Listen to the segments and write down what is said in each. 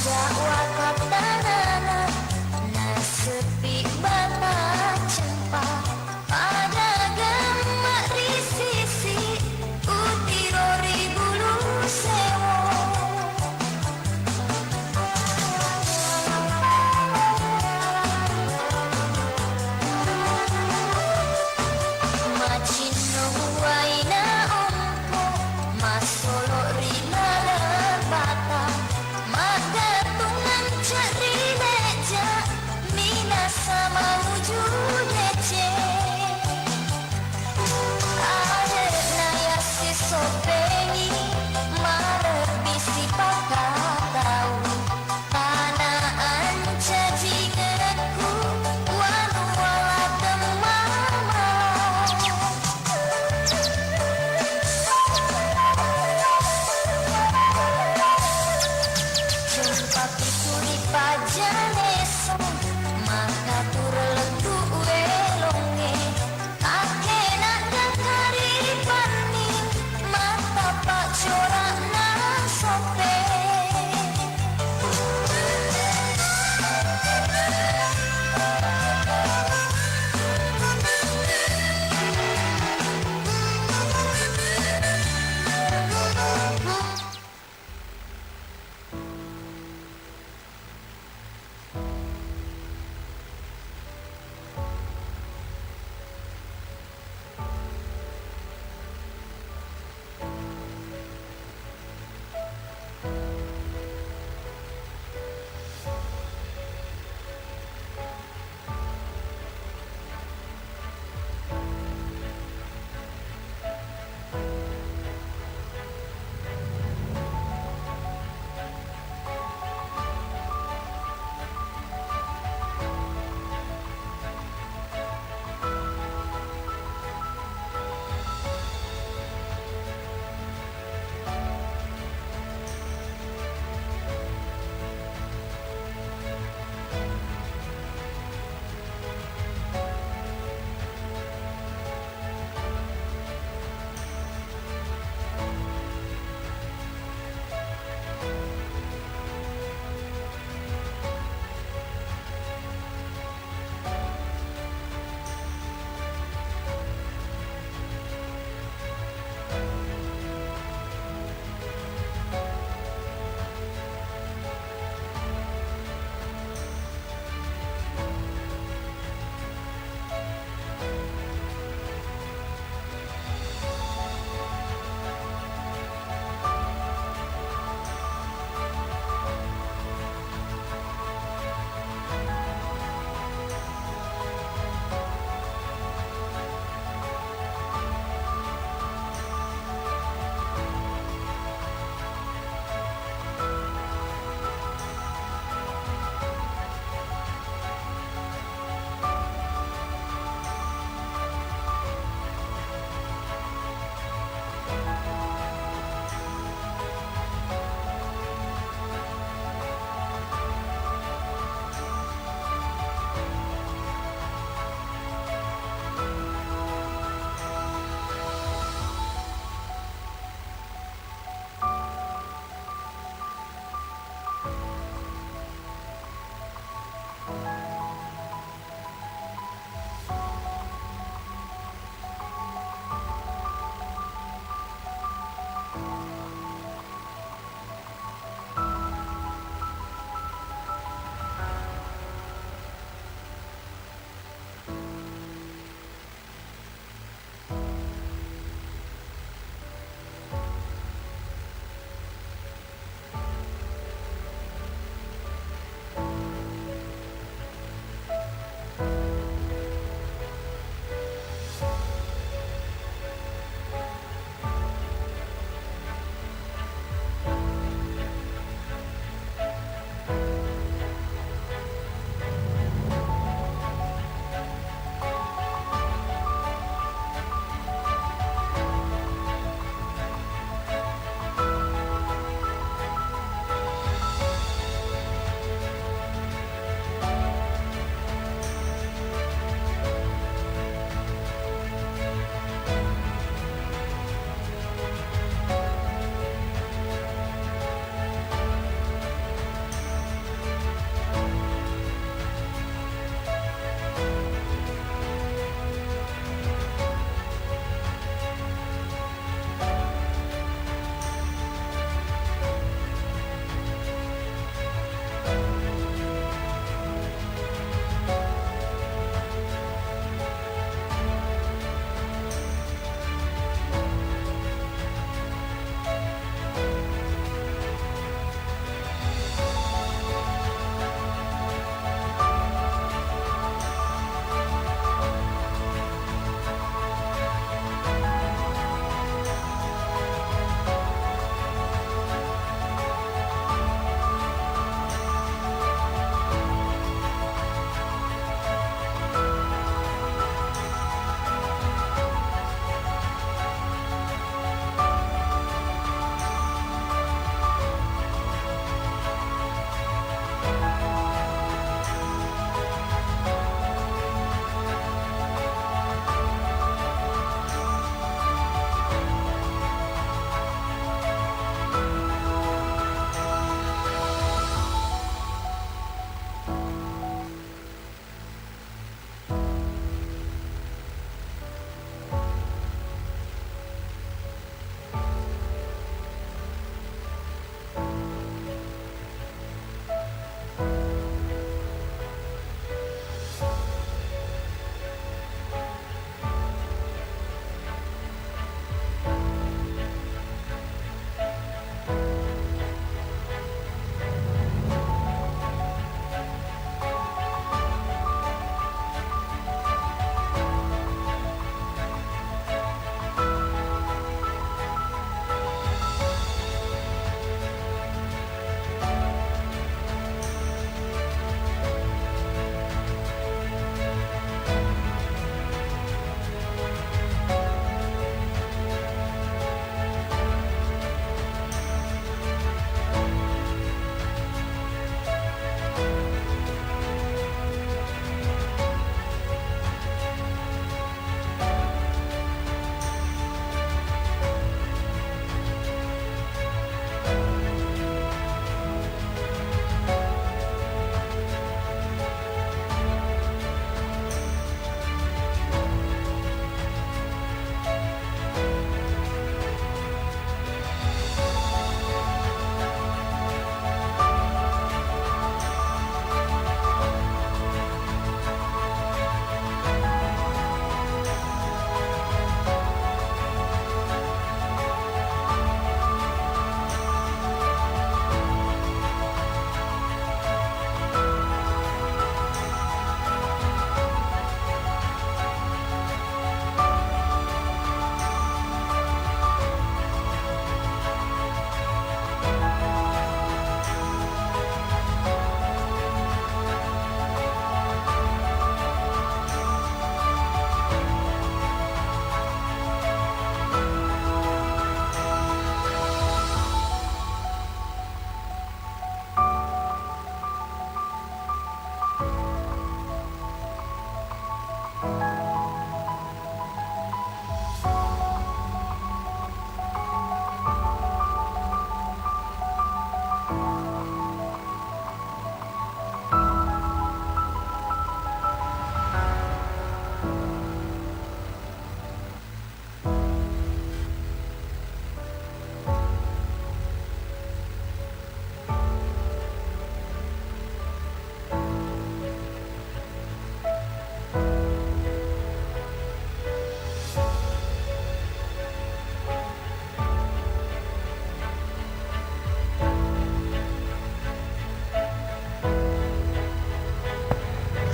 Jawa katanana na sepi bata cempa pada gemak risisi utiro rigulu sewo macino waina ompo masolo rina lebata maka tungan cari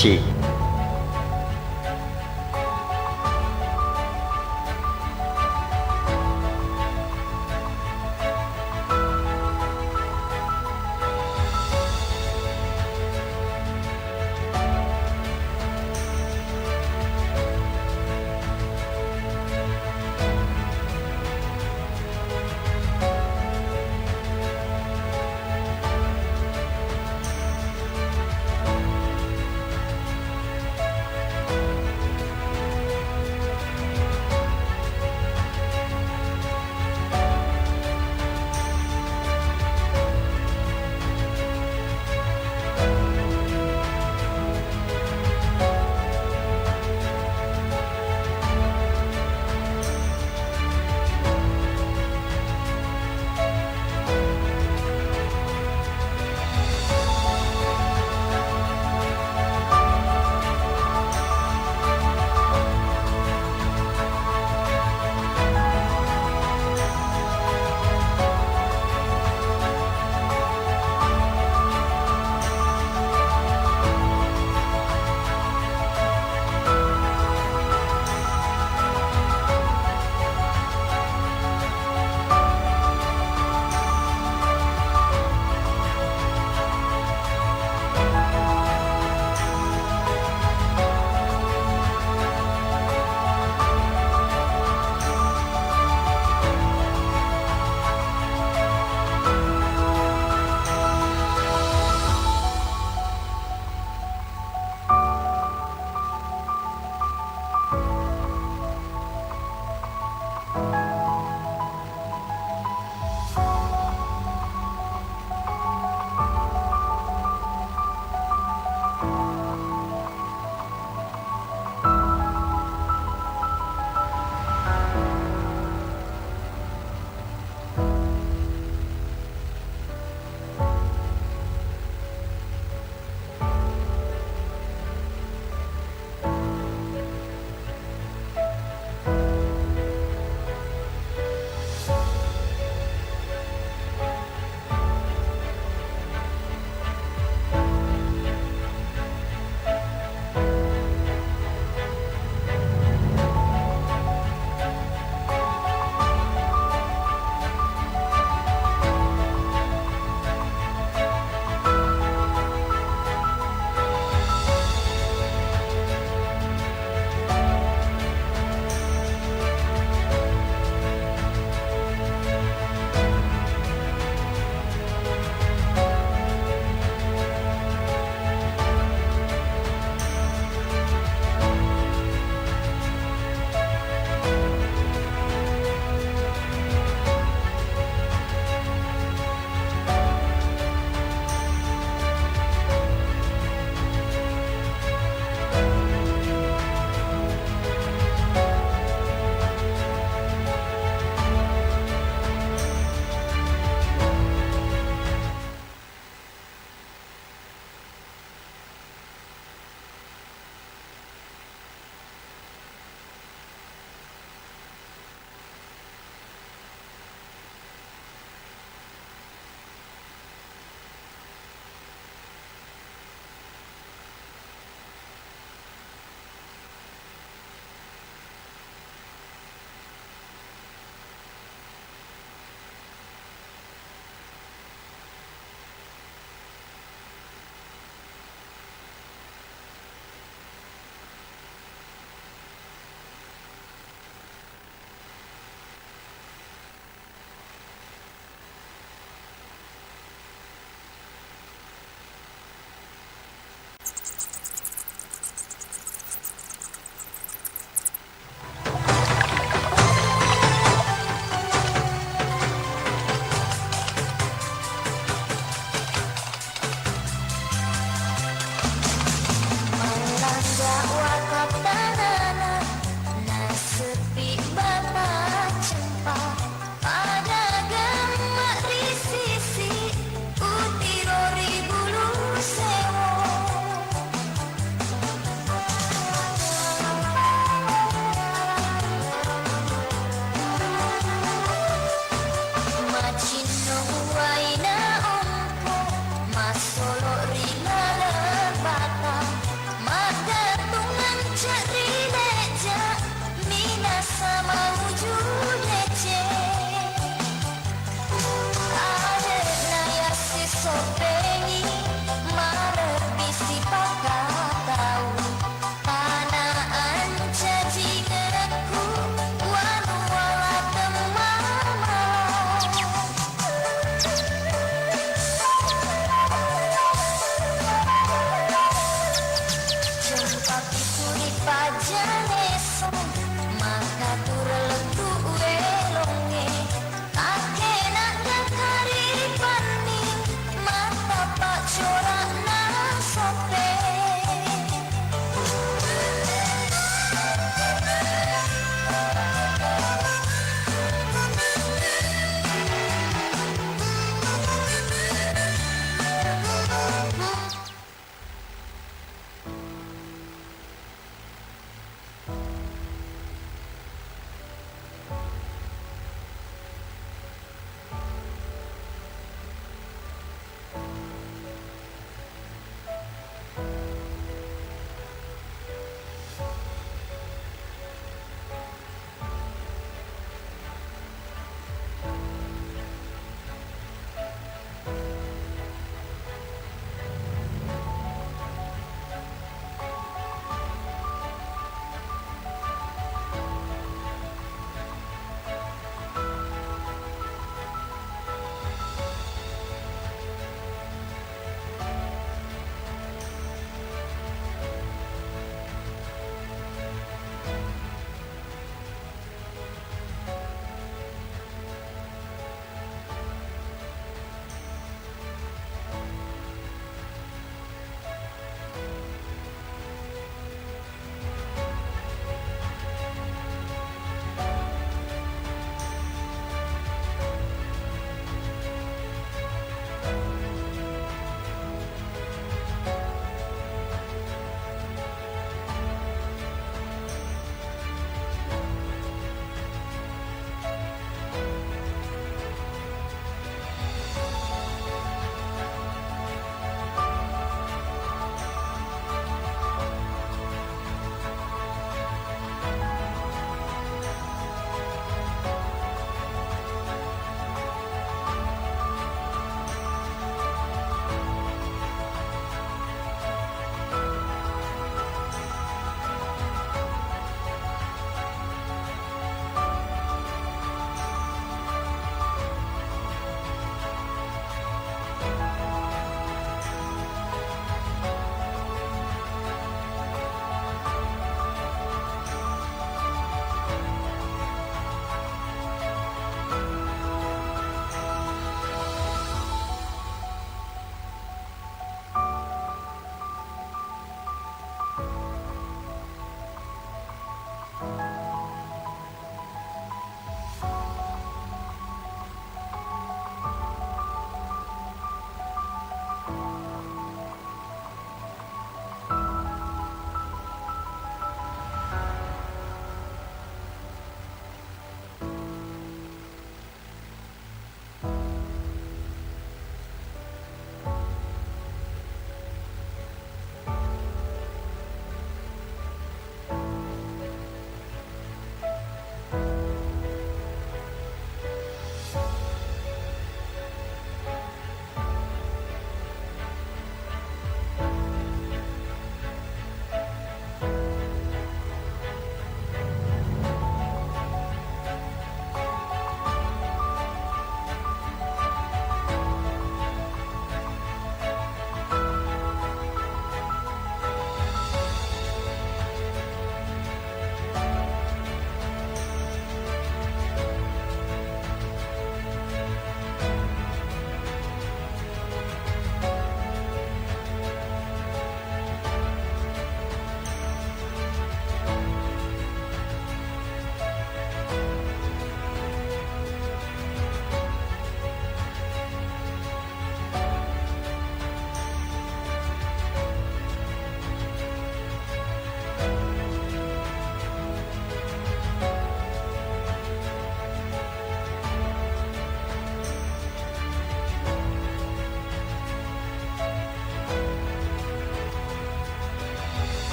kasih.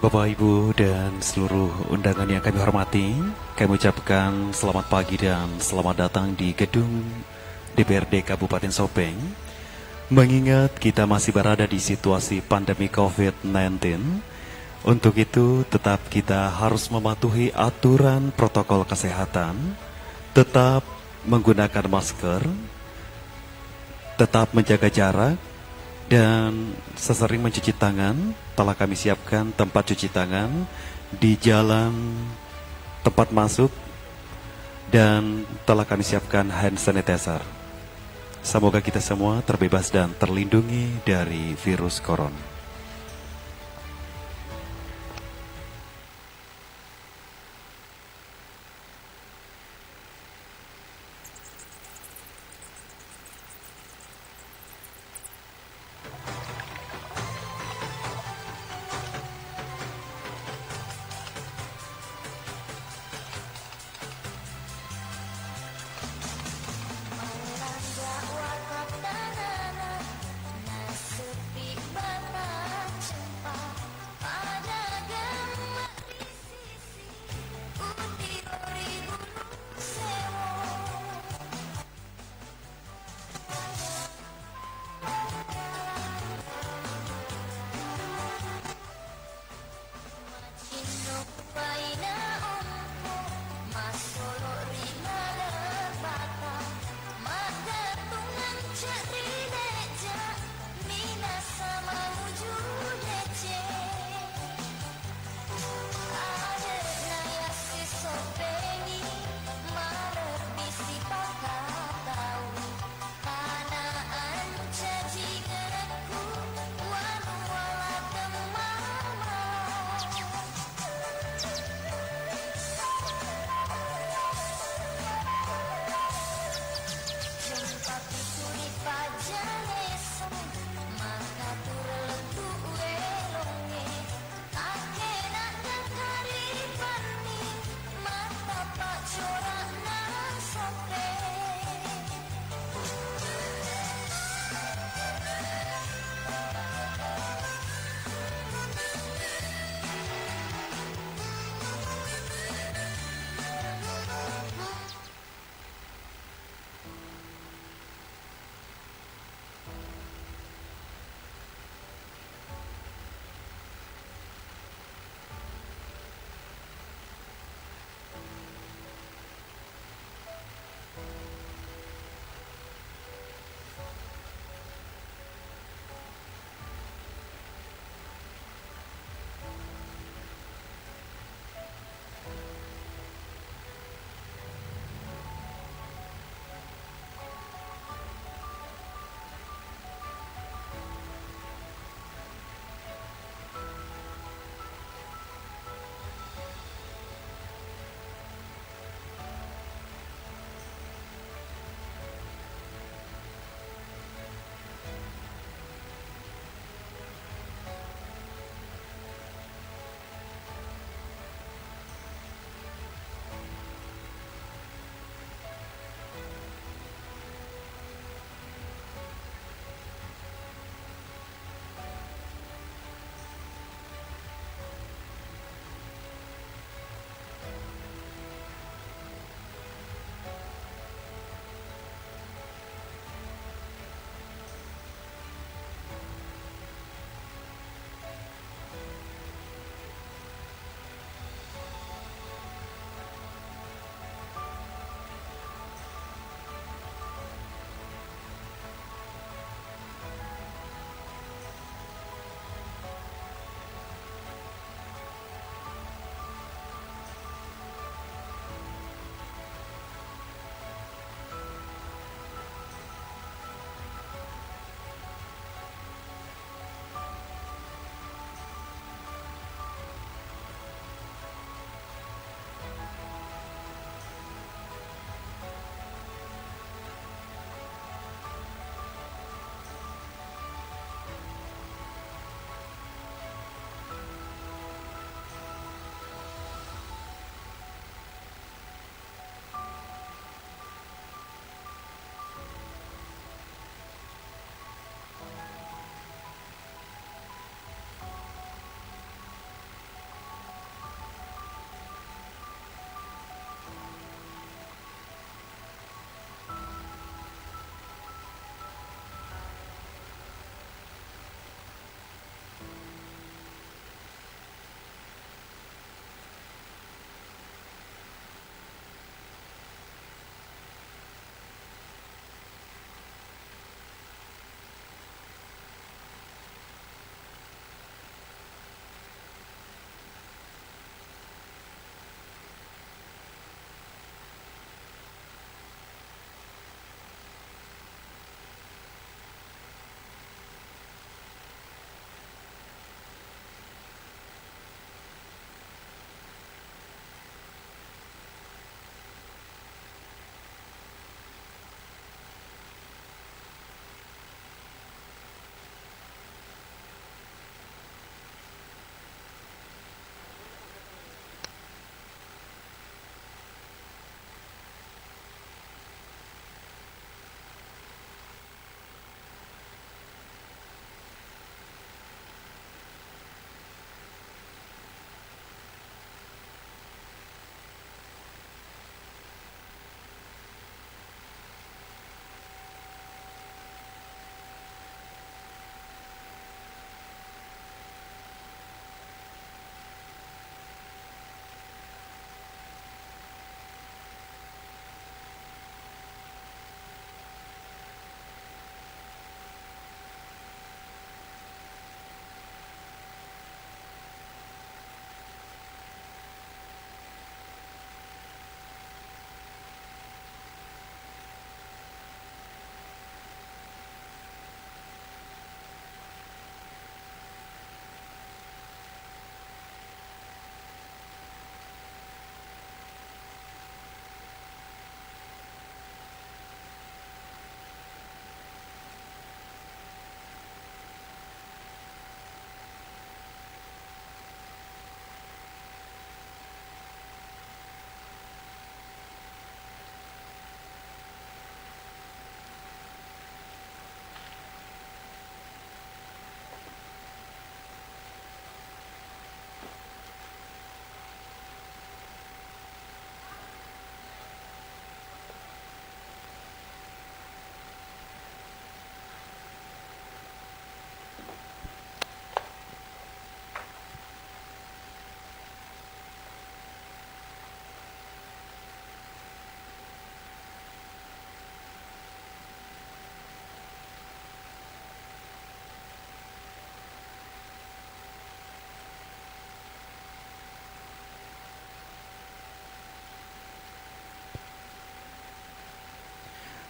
Bapak, Ibu, dan seluruh undangan yang kami hormati, kami ucapkan selamat pagi dan selamat datang di gedung DPRD Kabupaten Sopeng. Mengingat kita masih berada di situasi pandemi COVID-19, untuk itu tetap kita harus mematuhi aturan protokol kesehatan, tetap menggunakan masker, tetap menjaga jarak, dan sesering mencuci tangan. Telah kami siapkan tempat cuci tangan di jalan tempat masuk dan telah kami siapkan hand sanitizer. Semoga kita semua terbebas dan terlindungi dari virus corona. Melanda wakaf tanana, nasepi bata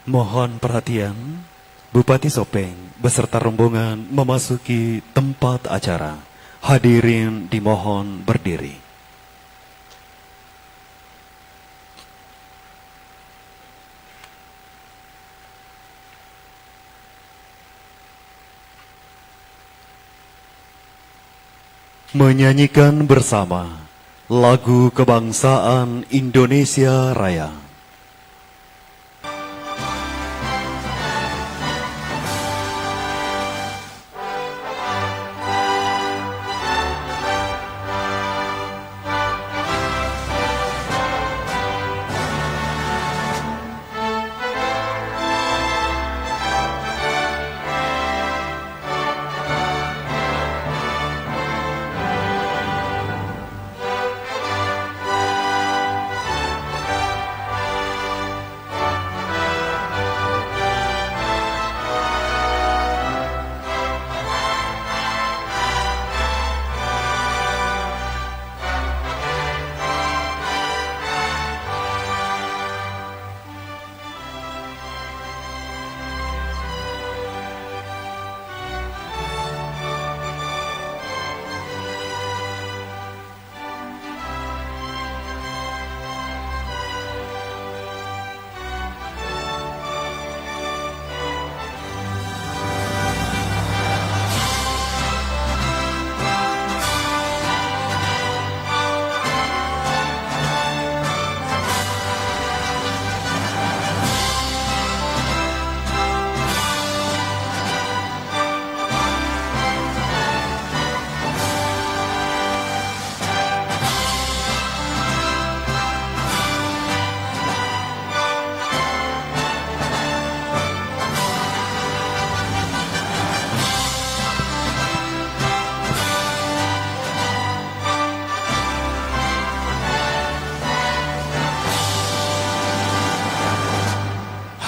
Mohon perhatian, Bupati Sopeng beserta rombongan memasuki tempat acara. Hadirin dimohon berdiri. Menyanyikan bersama lagu kebangsaan Indonesia Raya.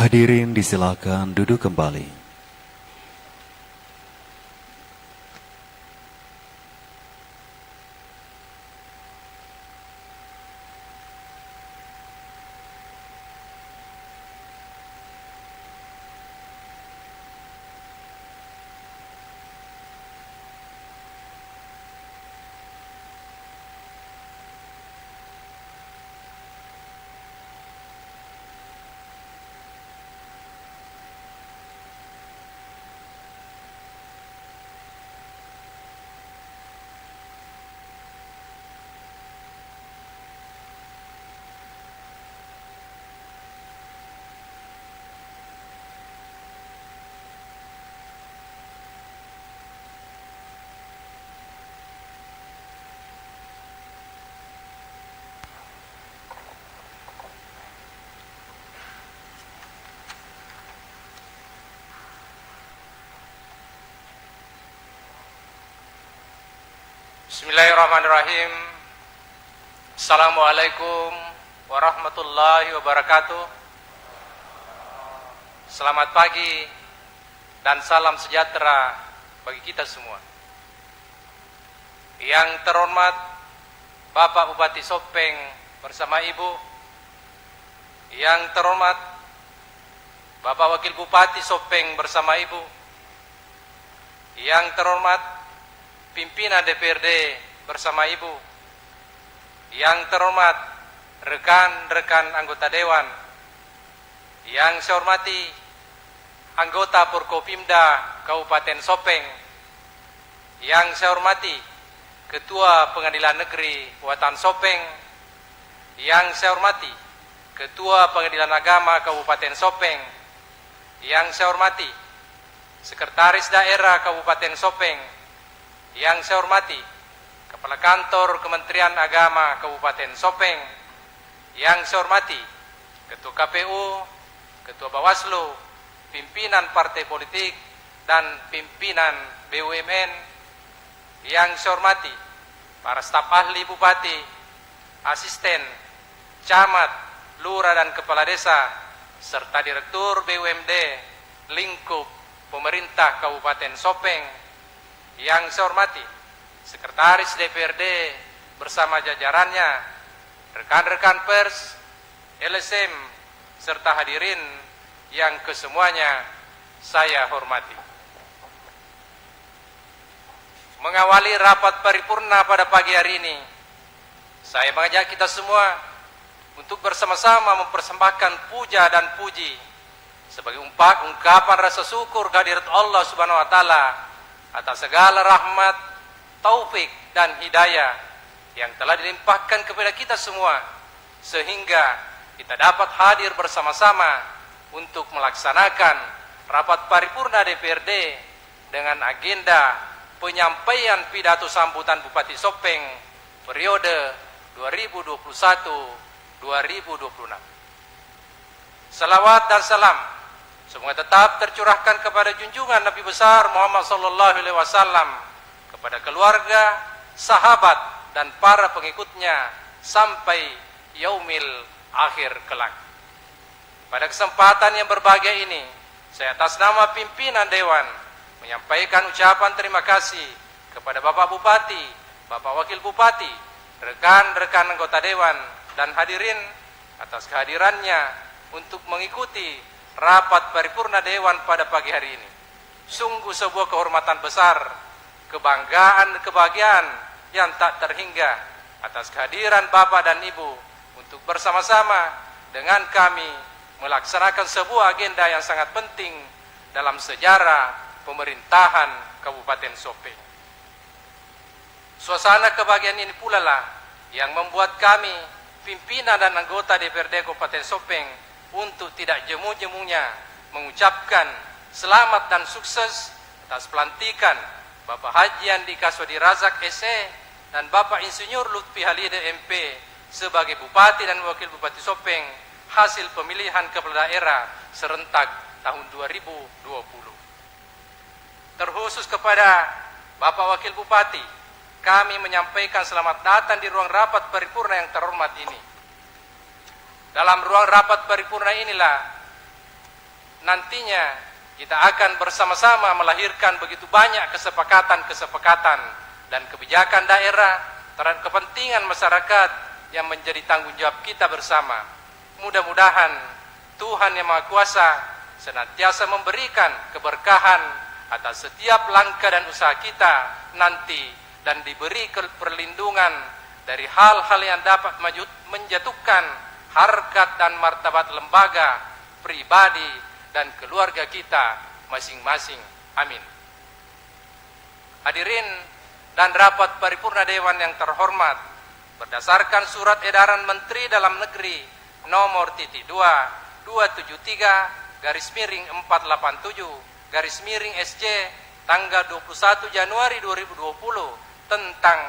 Hadirin disilakan duduk kembali. Bismillahirrahmanirrahim. Assalamualaikum warahmatullahi wabarakatuh. Selamat pagi dan salam sejahtera bagi kita semua. Yang terhormat Bapak Bupati Sopeng bersama Ibu, yang terhormat Bapak Wakil Bupati Sopeng bersama Ibu, yang terhormat pimpinan DPRD bersama Ibu, yang terhormat rekan-rekan anggota Dewan, yang saya hormati anggota Forkopimda Kabupaten Sopeng, yang saya hormati Ketua Pengadilan Negeri Watan Sopeng, yang saya hormati Ketua Pengadilan Agama Kabupaten Sopeng, yang saya hormati Sekretaris Daerah Kabupaten Sopeng, yang saya hormati Kepala Kantor Kementerian Agama Kabupaten Sopeng, yang saya hormati Ketua KPU, Ketua Bawaslu, pimpinan partai politik, dan pimpinan BUMN, yang saya hormati para staf ahli bupati, asisten, camat, lurah dan kepala desa, serta direktur BUMD lingkup pemerintah Kabupaten Sopeng, yang saya hormati Sekretaris DPRD bersama jajarannya, rekan-rekan pers, LSM, serta hadirin yang kesemuanya saya hormati. Mengawali rapat paripurna pada pagi hari ini, saya mengajak kita semua untuk bersama-sama mempersembahkan puja dan puji sebagai ungkapan rasa syukur kehadirat Allah Subhanahu wa taala atas segala rahmat, taufik dan hidayah yang telah dilimpahkan kepada kita semua, sehingga kita dapat hadir bersama-sama untuk melaksanakan rapat paripurna DPRD dengan agenda penyampaian pidato sambutan Bupati Sopeng periode 2021-2026. Salawat dan salam semoga tetap tercurahkan kepada junjungan Nabi besar Muhammad sallallahu alaihi wasallam, kepada keluarga, sahabat dan para pengikutnya sampai yaumil akhir kelak. Pada kesempatan yang berbahagia ini, saya atas nama pimpinan Dewan menyampaikan ucapan terima kasih kepada Bapak Bupati, Bapak Wakil Bupati, rekan-rekan anggota Dewan dan hadirin atas kehadirannya untuk mengikuti rapat paripurna Dewan pada pagi hari ini. Sungguh sebuah kehormatan besar, kebanggaan dan kebahagiaan yang tak terhingga atas kehadiran Bapak dan Ibu untuk bersama-sama dengan kami melaksanakan sebuah agenda yang sangat penting dalam sejarah pemerintahan Kabupaten Sopeng. Suasana kebahagiaan ini pula lah yang membuat kami, pimpinan dan anggota DPRD Kabupaten Sopeng, untuk tidak jemu-jemunya mengucapkan selamat dan sukses atas pelantikan Bapak Haji Andi Kaswadi Razak SE dan Bapak Insinyur Lutfi Halide MP sebagai Bupati dan Wakil Bupati Sopeng hasil pemilihan kepala daerah serentak tahun 2020. Terkhusus kepada Bapak Wakil Bupati, kami menyampaikan selamat datang di ruang rapat paripurna yang terhormat ini. Dalam ruang rapat paripurna inilah nantinya kita akan bersama-sama melahirkan begitu banyak kesepakatan-kesepakatan dan kebijakan daerah terhadap kepentingan masyarakat yang menjadi tanggung jawab kita bersama. Mudah-mudahan Tuhan Yang Maha Kuasa senantiasa memberikan keberkahan atas setiap langkah dan usaha kita nanti, dan diberi perlindungan dari hal-hal yang dapat menjatuhkan harkat dan martabat lembaga, pribadi, dan keluarga kita masing-masing. Amin. Hadirin dan rapat paripurna Dewan yang terhormat, berdasarkan surat edaran Menteri Dalam Negeri nomor /273/487/SJ tanggal 21 Januari 2020 tentang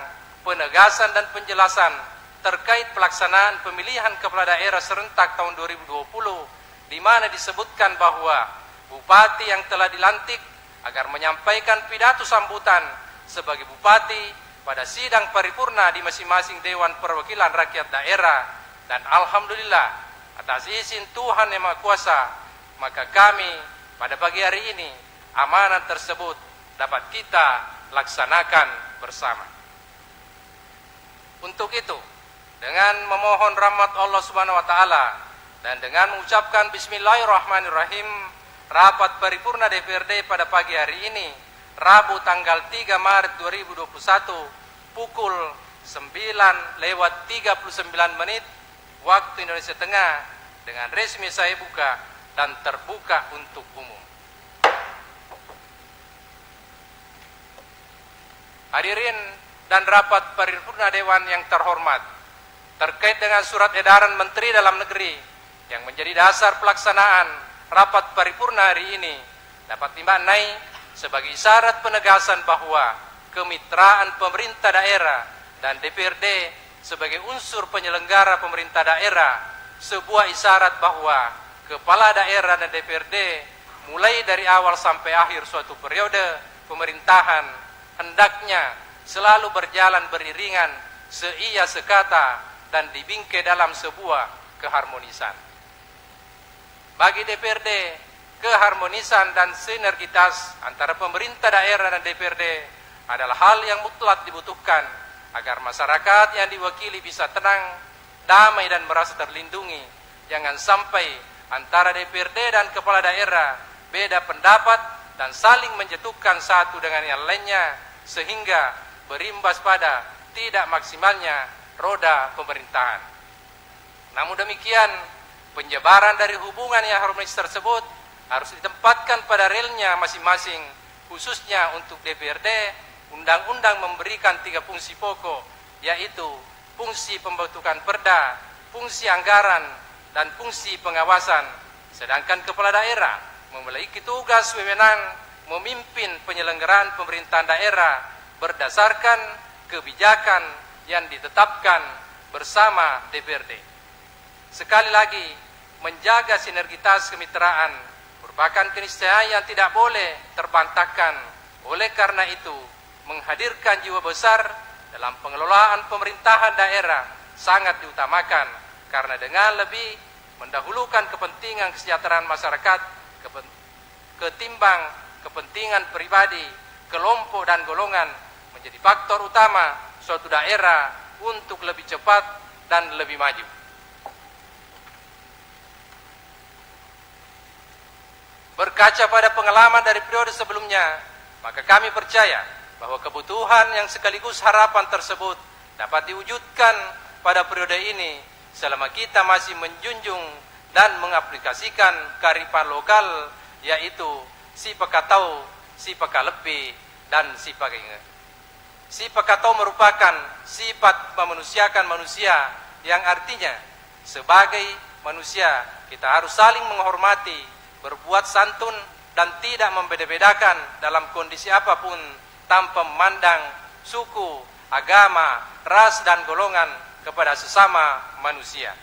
penegasan dan penjelasan terkait pelaksanaan pemilihan kepala daerah serentak tahun 2020, di mana disebutkan bahwa bupati yang telah dilantik agar menyampaikan pidato sambutan sebagai bupati pada sidang paripurna di masing-masing Dewan Perwakilan Rakyat Daerah, dan alhamdulillah atas izin Tuhan Yang Maha Kuasa, maka kami pada pagi hari ini amanat tersebut dapat kita laksanakan bersama. Untuk itu, dengan memohon rahmat Allah Subhanahu wa taala dan dengan mengucapkan bismillahirrahmanirrahim, rapat paripurna DPRD pada pagi hari ini, Rabu tanggal 3 Maret 2021 pukul 9:39 waktu Indonesia Tengah dengan resmi saya buka dan terbuka untuk umum. Hadirin dan rapat paripurna Dewan yang terhormat, terkait dengan surat edaran Menteri Dalam Negeri yang menjadi dasar pelaksanaan rapat paripurna hari ini dapat dimaknai sebagai isyarat penegasan bahwa kemitraan pemerintah daerah dan DPRD sebagai unsur penyelenggara pemerintah daerah, sebuah isyarat bahwa kepala daerah dan DPRD mulai dari awal sampai akhir suatu periode pemerintahan hendaknya selalu berjalan beriringan, seia sekata, dan dibingkai dalam sebuah keharmonisan. Bagi DPRD, keharmonisan dan sinergitas antara pemerintah daerah dan DPRD adalah hal yang mutlak dibutuhkan agar masyarakat yang diwakili bisa tenang, damai, dan merasa terlindungi. Jangan sampai antara DPRD dan kepala daerah beda pendapat dan saling menjatuhkan satu dengan yang lainnya sehingga berimbas pada tidak maksimalnya roda pemerintahan. Namun demikian, penyebaran dari hubungan yang harmonis tersebut harus ditempatkan pada relnya masing-masing, khususnya untuk DPRD. Undang-undang memberikan 3 fungsi pokok, yaitu fungsi pembentukan perda, fungsi anggaran, dan fungsi pengawasan. Sedangkan kepala daerah memiliki tugas wewenang memimpin penyelenggaraan pemerintahan daerah berdasarkan kebijakan yang ditetapkan bersama DPRD. Sekali lagi, menjaga sinergitas kemitraan merupakan keniscayaan yang tidak boleh terbantahkan. Oleh karena itu, menghadirkan jiwa besar dalam pengelolaan pemerintahan daerah sangat diutamakan, karena dengan lebih mendahulukan kepentingan kesejahteraan masyarakat ketimbang kepentingan pribadi, kelompok dan golongan menjadi faktor utama suatu daerah untuk lebih cepat dan lebih maju. Berkaca pada pengalaman dari periode sebelumnya, maka kami percaya bahwa kebutuhan yang sekaligus harapan tersebut dapat diwujudkan pada periode ini selama kita masih menjunjung dan mengaplikasikan kearifan lokal, yaitu si pakatau, si pakalepi, dan si pakinge. Si pakatau merupakan sifat memanusiakan manusia, yang artinya sebagai manusia kita harus saling menghormati, berbuat santun, dan tidak membeda-bedakan dalam kondisi apapun tanpa memandang suku, agama, ras, dan golongan kepada sesama manusia.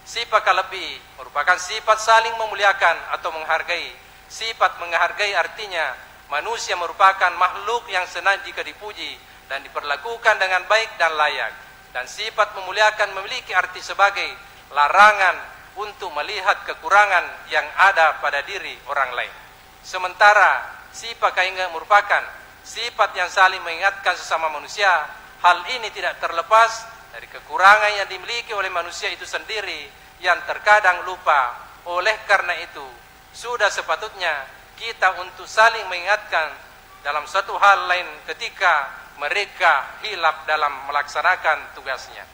Sifat kalebi merupakan sifat saling memuliakan atau menghargai. Sifat menghargai artinya manusia merupakan makhluk yang senang jika dipuji dan diperlakukan dengan baik dan layak. Dan sifat memuliakan memiliki arti sebagai larangan untuk melihat kekurangan yang ada pada diri orang lain. Sementara sifat kainga merupakan sifat yang saling mengingatkan sesama manusia. Hal ini tidak terlepas dari kekurangan yang dimiliki oleh manusia itu sendiri yang terkadang lupa. Oleh karena itu, sudah sepatutnya kita untuk saling mengingatkan dalam satu hal lain ketika mereka hilaf dalam melaksanakan tugasnya.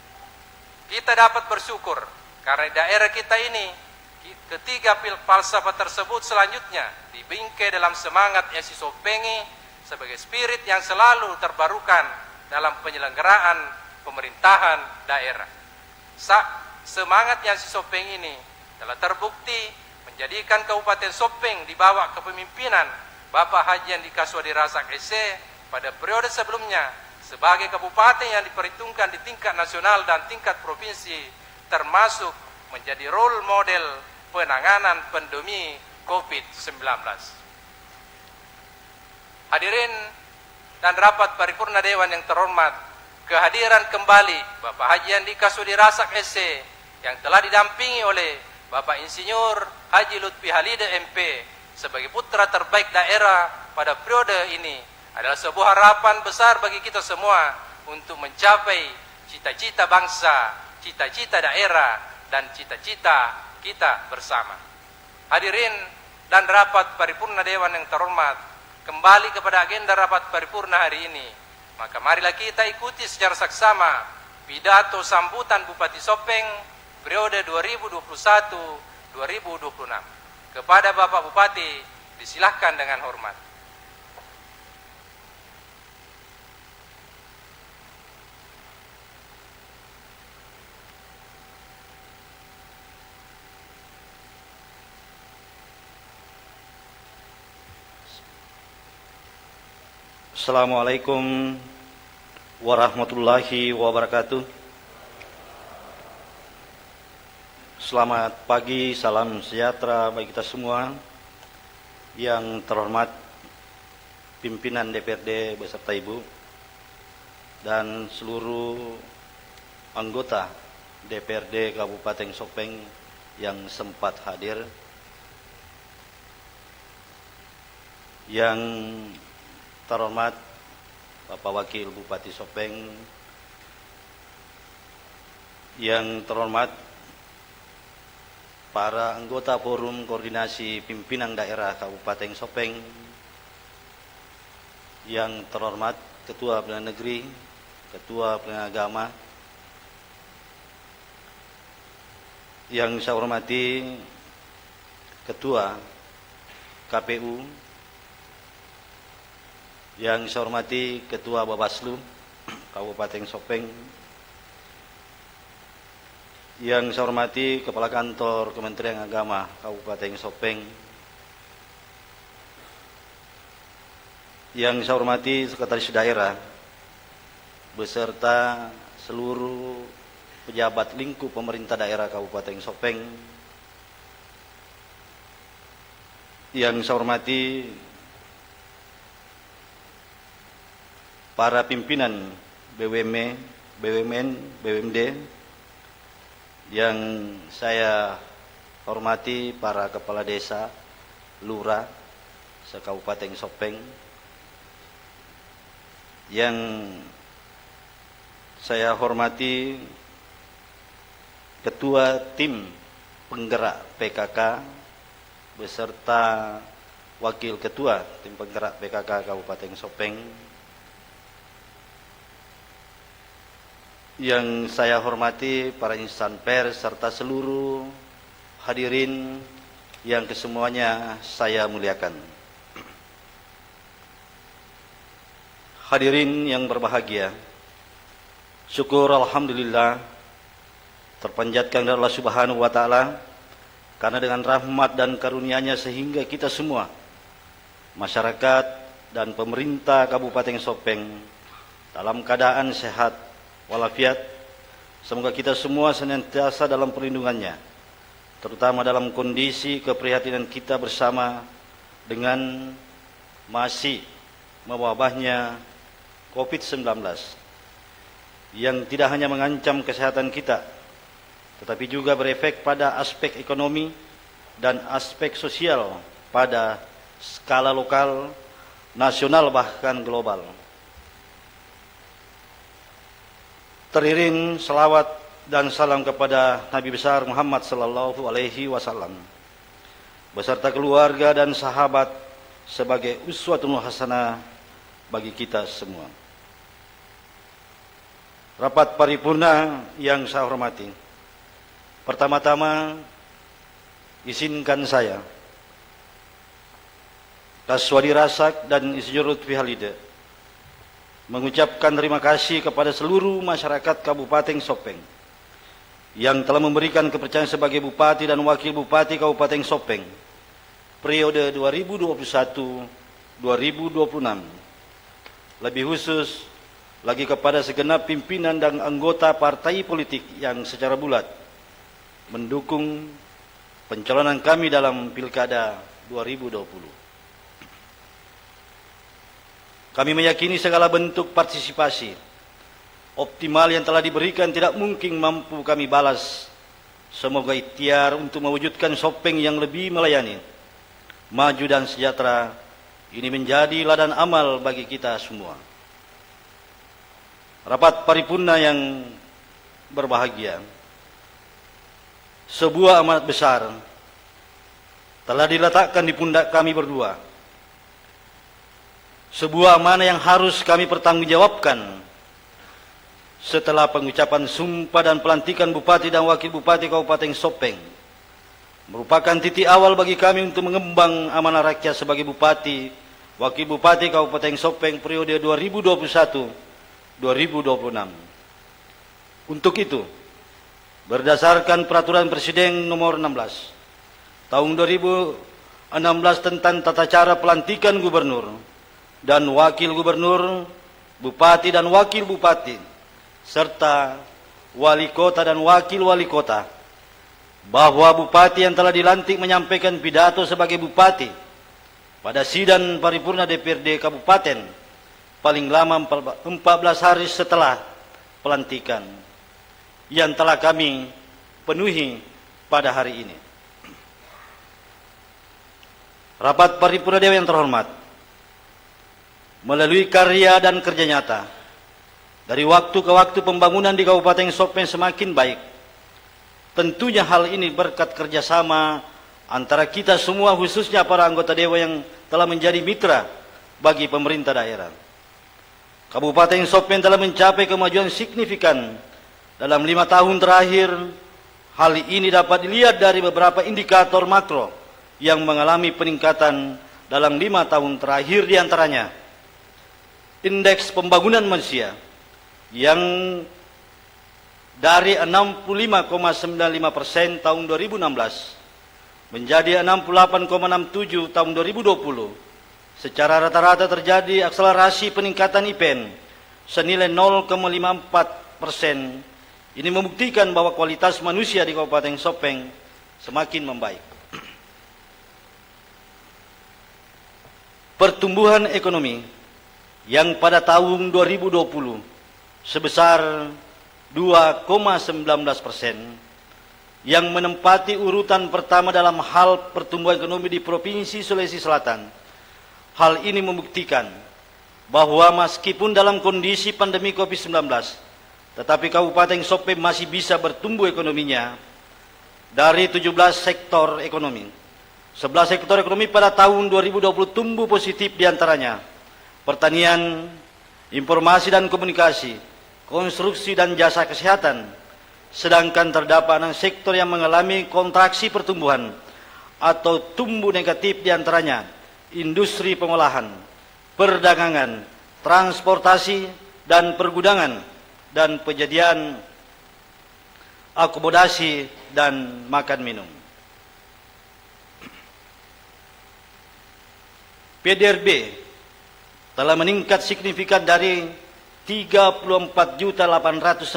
Kita dapat bersyukur karena daerah kita ini ketiga falsafah tersebut selanjutnya dibingkai dalam semangat Yasi Sopengi sebagai spirit yang selalu terbarukan dalam penyelenggaraan pemerintahan daerah. Semangat yang si Sopeng ini telah terbukti menjadikan Kabupaten Sopeng di bawah kepemimpinan Bapak Haji Andika Suwadi Rasak SC pada periode sebelumnya sebagai kabupaten yang diperhitungkan di tingkat nasional dan tingkat provinsi, termasuk menjadi role model penanganan pandemi COVID-19. Hadirin dan rapat paripurna Dewan yang terhormat, kehadiran kembali Bapak Haji Andika Suwadi Rasak SC yang telah didampingi oleh Bapak Insinyur Haji Lutfi Halide MP sebagai putra terbaik daerah pada periode ini adalah sebuah harapan besar bagi kita semua untuk mencapai cita-cita bangsa, cita-cita daerah, dan cita-cita kita bersama. Hadirin dan rapat paripurna Dewan yang terhormat, kembali kepada agenda rapat paripurna hari ini, maka marilah kita ikuti secara saksama pidato sambutan Bupati Sopeng periode 2021-2026. Kepada Bapak Bupati, disilahkan dengan hormat. Assalamualaikum warahmatullahi wabarakatuh. Selamat pagi, salam sejahtera bagi kita semua. Yang terhormat pimpinan DPRD beserta Ibu dan seluruh anggota DPRD Kabupaten Sopeng yang sempat hadir. Yang terhormat Bapak Wakil Bupati Sopeng, yang terhormat para anggota Forum Koordinasi Pimpinan Daerah Kabupaten Sopeng yang terhormat Ketua Pengadilan Negeri, Ketua Pengadilan Agama, yang saya hormati Ketua KPU, yang saya hormati Ketua Bawaslu Kabupaten Sopeng, yang saya hormati Kepala Kantor Kementerian Agama Kabupaten Sopeng, yang saya hormati Sekretaris Daerah beserta seluruh pejabat lingkup pemerintah daerah Kabupaten Sopeng, yang saya hormati para pimpinan BUMN, BUMD, yang saya hormati para kepala desa, lurah se-Kabupaten Sopeng, yang saya hormati Ketua Tim Penggerak PKK beserta Wakil Ketua Tim Penggerak PKK Kabupaten Sopeng, yang saya hormati para insan pers serta seluruh hadirin yang kesemuanya saya muliakan. Hadirin yang berbahagia, syukur alhamdulillah terpanjatkan dari Allah Subhanahu wa taala, karena dengan rahmat dan karunia-Nya sehingga kita semua masyarakat dan pemerintah Kabupaten Sopeng dalam keadaan sehat walafiat. Semoga kita semua senantiasa dalam perlindungannya, terutama dalam kondisi keprihatinan kita bersama dengan masih mewabahnya COVID-19 yang tidak hanya mengancam kesehatan kita, tetapi juga berefek pada aspek ekonomi dan aspek sosial pada skala lokal, nasional, bahkan global. Teriring selawat dan salam kepada Nabi besar Muhammad sallallahu alaihi wasallam beserta keluarga dan sahabat sebagai uswatun hasanah bagi kita semua. Rapat paripurna yang saya hormati, pertama-tama izinkan saya Kaswadi Rasak dan Insinyur Lutfi Halide mengucapkan terima kasih kepada seluruh masyarakat Kabupaten Sopeng yang telah memberikan kepercayaan sebagai Bupati dan Wakil Bupati Kabupaten Sopeng periode 2021-2026. Lebih khusus lagi kepada segenap pimpinan dan anggota partai politik yang secara bulat mendukung pencalonan kami dalam Pilkada 2020. Kami meyakini segala bentuk partisipasi optimal yang telah diberikan tidak mungkin mampu kami balas. Semoga ikhtiar untuk mewujudkan Sopeng yang lebih melayani, maju dan sejahtera ini menjadi ladang amal bagi kita semua. Rapat paripurna yang berbahagia, sebuah amanat besar telah diletakkan di pundak kami berdua. Sebuah amanah yang harus kami pertanggungjawabkan setelah pengucapan sumpah dan pelantikan Bupati dan Wakil Bupati Kabupaten Sopeng. Merupakan titik awal bagi kami untuk mengembang amanah rakyat sebagai Bupati, Wakil Bupati Kabupaten Sopeng periode 2021-2026. Untuk itu, berdasarkan Peraturan Presiden Nomor 16 Tahun 2016 tentang tata cara pelantikan Gubernur dan Wakil Gubernur, Bupati dan Wakil Bupati, serta Wali Kota dan Wakil Wali Kota, bahwa Bupati yang telah dilantik menyampaikan pidato sebagai Bupati pada sidang paripurna DPRD Kabupaten paling lama 14 hari setelah pelantikan, yang telah kami penuhi pada hari ini. Rapat paripurna Dewan yang terhormat, melalui karya dan kerja nyata, dari waktu ke waktu pembangunan di Kabupaten Sopeng semakin baik. Tentunya hal ini berkat kerjasama antara kita semua, khususnya para anggota dewan yang telah menjadi mitra bagi pemerintah daerah. Kabupaten Sopeng telah mencapai kemajuan signifikan dalam 5 tahun terakhir. Hal ini dapat dilihat dari beberapa indikator makro yang mengalami peningkatan dalam 5 tahun terakhir, diantaranya indeks pembangunan manusia yang dari 65,95% tahun 2016 menjadi 68,67 tahun 2020. Secara rata-rata terjadi akselerasi peningkatan IPN senilai 0,54%. Ini membuktikan bahwa kualitas manusia di Kabupaten Sopeng semakin membaik. Pertumbuhan ekonomi yang pada tahun 2020 sebesar 2,19%, yang menempati urutan pertama dalam hal pertumbuhan ekonomi di Provinsi Sulawesi Selatan. Hal ini membuktikan bahwa meskipun dalam kondisi pandemi COVID-19, tetapi Kabupaten Sopeng masih bisa bertumbuh ekonominya. Dari 17 sektor ekonomi, 11 sektor ekonomi pada tahun 2020 tumbuh positif, diantaranya pertanian, informasi dan komunikasi, konstruksi dan jasa kesehatan. Sedangkan terdapat 6 sektor yang mengalami kontraksi pertumbuhan atau tumbuh negatif, diantaranya industri pengolahan, perdagangan, transportasi dan pergudangan, dan penyediaan akomodasi dan makan minum. PDRB telah meningkat signifikan dari 34.890.000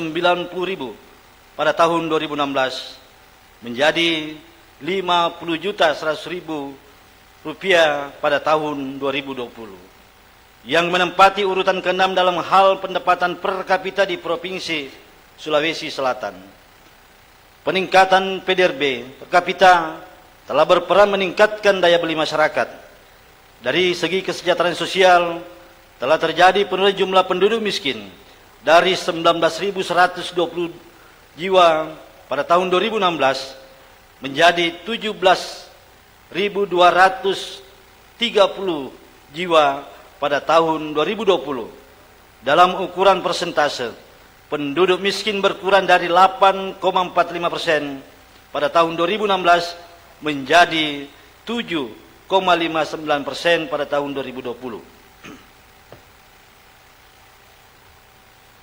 pada tahun 2016 menjadi 50.100.000 rupiah pada tahun 2020, yang menempati urutan ke-6 dalam hal pendapatan per kapita di Provinsi Sulawesi Selatan. Peningkatan PDRB per kapita telah berperan meningkatkan daya beli masyarakat. Dari segi kesejahteraan sosial, telah terjadi penurunan jumlah penduduk miskin dari 19.120 jiwa pada tahun 2016 menjadi 17.230 jiwa pada tahun 2020. Dalam ukuran persentase, penduduk miskin berkurang dari 8,45% pada tahun 2016 menjadi 7,59% pada tahun 2020.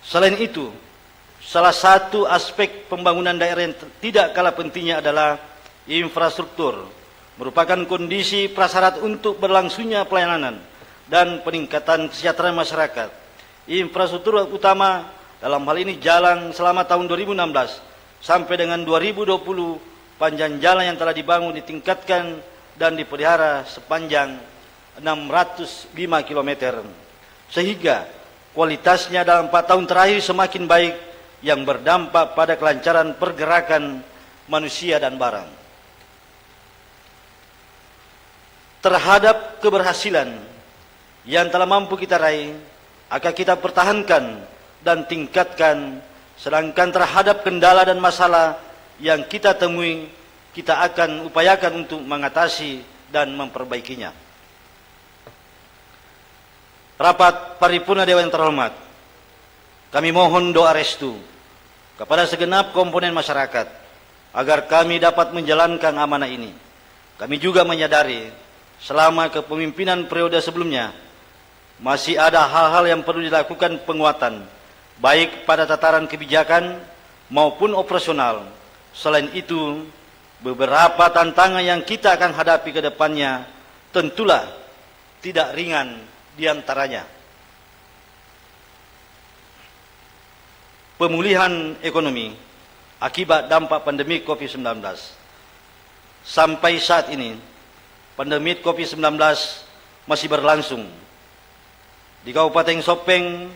Selain itu, salah satu aspek pembangunan daerah yang tidak kalah pentingnya adalah infrastruktur, merupakan kondisi prasyarat untuk berlangsungnya pelayanan dan peningkatan kesejahteraan masyarakat. Infrastruktur utama dalam hal ini jalan selama tahun 2016 sampai dengan 2020, panjang jalan yang telah dibangun ditingkatkan dan dipelihara sepanjang 605 km, sehingga kualitasnya dalam 4 tahun terakhir semakin baik, yang berdampak pada kelancaran pergerakan manusia dan barang. Terhadap keberhasilan yang telah mampu kita raih, akan kita pertahankan dan tingkatkan. Sedangkan terhadap kendala dan masalah yang kita temui, kita akan upayakan untuk mengatasi dan memperbaikinya. Rapat paripurna Dewan yang terhormat, kami mohon doa restu kepada segenap komponen masyarakat agar kami dapat menjalankan amanah ini. Kami juga menyadari selama kepemimpinan periode sebelumnya masih ada hal-hal yang perlu dilakukan penguatan, baik pada tataran kebijakan maupun operasional. Selain itu, beberapa tantangan yang kita akan hadapi ke depannya tentulah tidak ringan, diantaranya pemulihan ekonomi akibat dampak pandemi COVID-19. Sampai saat ini, pandemi COVID-19 masih berlangsung. Di Kabupaten Sopeng,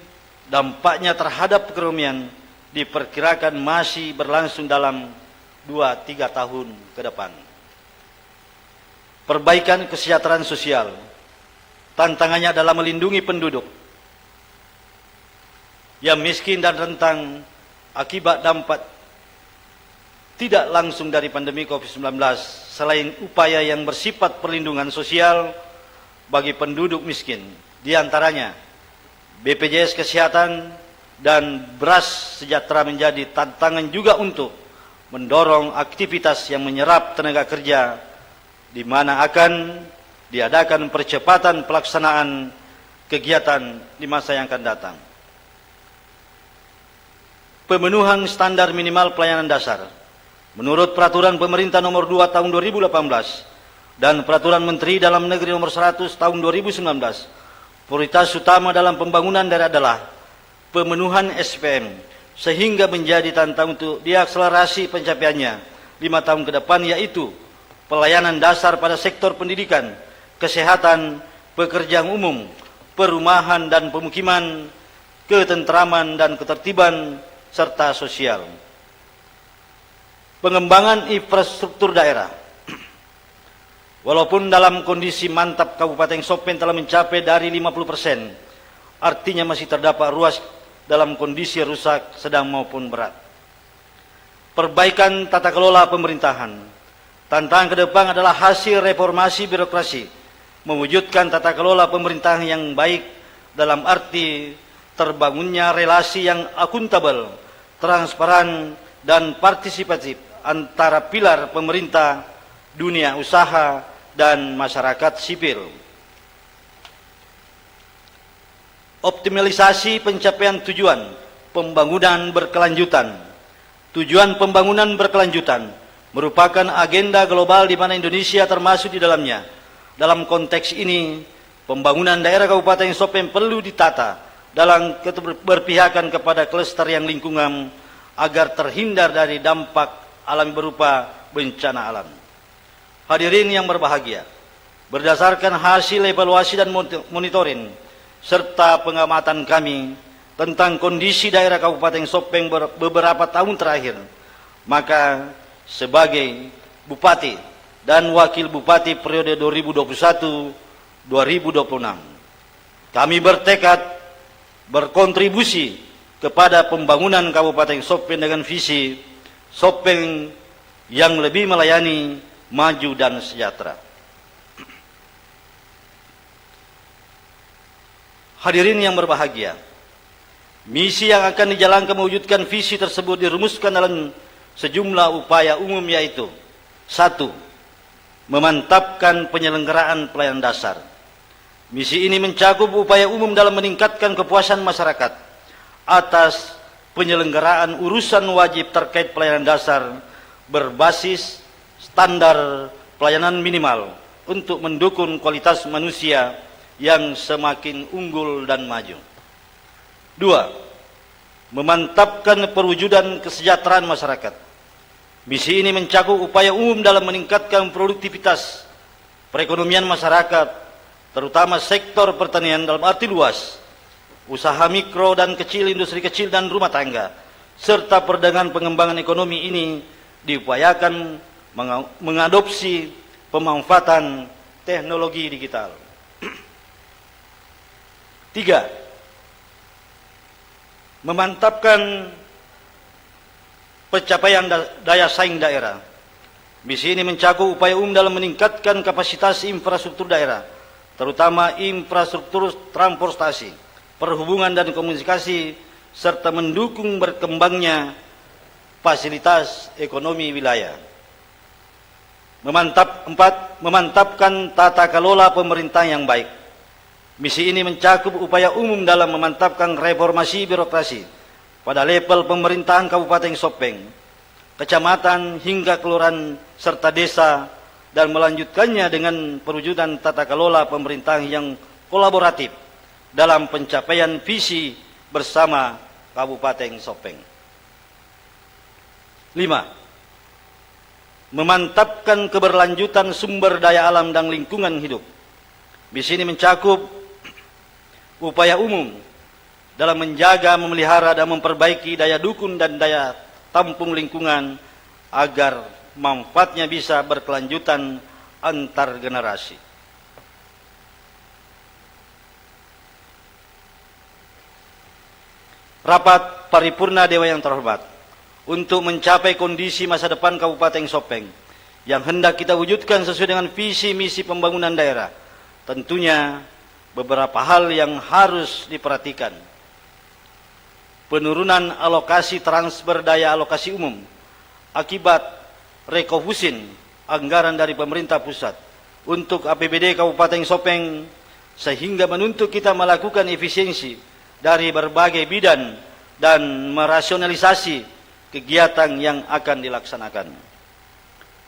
dampaknya terhadap perekonomian diperkirakan masih berlangsung dalam 2-3 tahun ke depan. Perbaikan kesejahteraan sosial, tantangannya adalah melindungi penduduk yang miskin dan rentan akibat dampak tidak langsung dari pandemi COVID-19 selain upaya yang bersifat perlindungan sosial bagi penduduk miskin, di antaranya BPJS Kesehatan dan beras sejahtera menjadi tantangan juga untuk mendorong aktivitas yang menyerap tenaga kerja, di mana akan diadakan percepatan pelaksanaan kegiatan di masa yang akan datang. Pemenuhan standar minimal pelayanan dasar. Menurut Peraturan Pemerintah Nomor 2 Tahun 2018 dan Peraturan Menteri Dalam Negeri Nomor 100 Tahun 2019, prioritas utama dalam pembangunan daerah adalah pemenuhan SPM, sehingga menjadi tantangan untuk diakselerasi pencapaiannya 5 tahun ke depan, yaitu pelayanan dasar pada sektor pendidikan, kesehatan, pekerjaan umum, perumahan dan pemukiman, ketentraman dan ketertiban, serta sosial. Pengembangan infrastruktur daerah. Walaupun dalam kondisi mantap Kabupaten Sopeng telah mencapai dari 50%, artinya masih terdapat ruas dalam kondisi rusak sedang maupun berat. Perbaikan tata kelola pemerintahan. Tantangan ke depan adalah hasil reformasi birokrasi, mewujudkan tata kelola pemerintahan yang baik dalam arti terbangunnya relasi yang akuntabel, transparan, dan partisipatif antara pilar pemerintah, dunia usaha, dan masyarakat sipil. Optimalisasi pencapaian tujuan pembangunan berkelanjutan. Tujuan pembangunan berkelanjutan merupakan agenda global di mana Indonesia termasuk di dalamnya. Dalam konteks ini, pembangunan daerah Kabupaten Sopeng perlu ditata dalam keberpihakan kepada kelestarian lingkungan agar terhindar dari dampak alam berupa bencana alam. Hadirin yang berbahagia, berdasarkan hasil evaluasi dan monitoring serta pengamatan kami tentang kondisi daerah Kabupaten Sopeng beberapa tahun terakhir, maka sebagai Bupati dan Wakil Bupati periode 2021-2026, kami bertekad berkontribusi kepada pembangunan Kabupaten Sopeng dengan visi Sopeng yang lebih melayani, maju, dan sejahtera. Hadirin yang berbahagia, misi yang akan dijalankan mewujudkan visi tersebut dirumuskan dalam sejumlah upaya umum, yaitu: 1. Memantapkan penyelenggaraan pelayanan dasar. Misi ini mencakup upaya umum dalam meningkatkan kepuasan masyarakat atas penyelenggaraan urusan wajib terkait pelayanan dasar berbasis standar pelayanan minimal untuk mendukung kualitas manusia yang semakin unggul dan maju. 2. Memantapkan perwujudan kesejahteraan masyarakat. Misi ini mencakup upaya umum dalam meningkatkan produktivitas perekonomian masyarakat, terutama sektor pertanian dalam arti luas, usaha mikro dan kecil, industri kecil dan rumah tangga, serta perdagangan pengembangan ekonomi ini diupayakan mengadopsi pemanfaatan teknologi digital. 3. Memantapkan pencapaian daya saing daerah. Misi ini mencakup upaya umum dalam meningkatkan kapasitas infrastruktur daerah, terutama infrastruktur transportasi, perhubungan dan komunikasi, serta mendukung berkembangnya fasilitas ekonomi wilayah. 4. Memantapkan tata kelola pemerintah yang baik. Misi ini mencakup upaya umum dalam memantapkan reformasi birokrasi pada level pemerintahan Kabupaten Sopeng, kecamatan hingga kelurahan serta desa, dan melanjutkannya dengan perwujudan tata kelola pemerintahan yang kolaboratif dalam pencapaian visi bersama Kabupaten Sopeng. 5. Memantapkan keberlanjutan sumber daya alam dan lingkungan hidup. Misi ini mencakup upaya umum dalam menjaga, memelihara, dan memperbaiki daya dukung dan daya tampung lingkungan agar manfaatnya bisa berkelanjutan antar generasi. Rapat paripurna Dewa yang terhormat, untuk mencapai kondisi masa depan Kabupaten Sopeng yang hendak kita wujudkan sesuai dengan visi misi pembangunan daerah. Tentunya beberapa hal yang harus diperhatikan. Penurunan alokasi transfer daya alokasi umum akibat rekofusin anggaran dari pemerintah pusat untuk APBD Kabupaten Sopeng, sehingga menuntut kita melakukan efisiensi dari berbagai bidang dan merasionalisasi kegiatan yang akan dilaksanakan.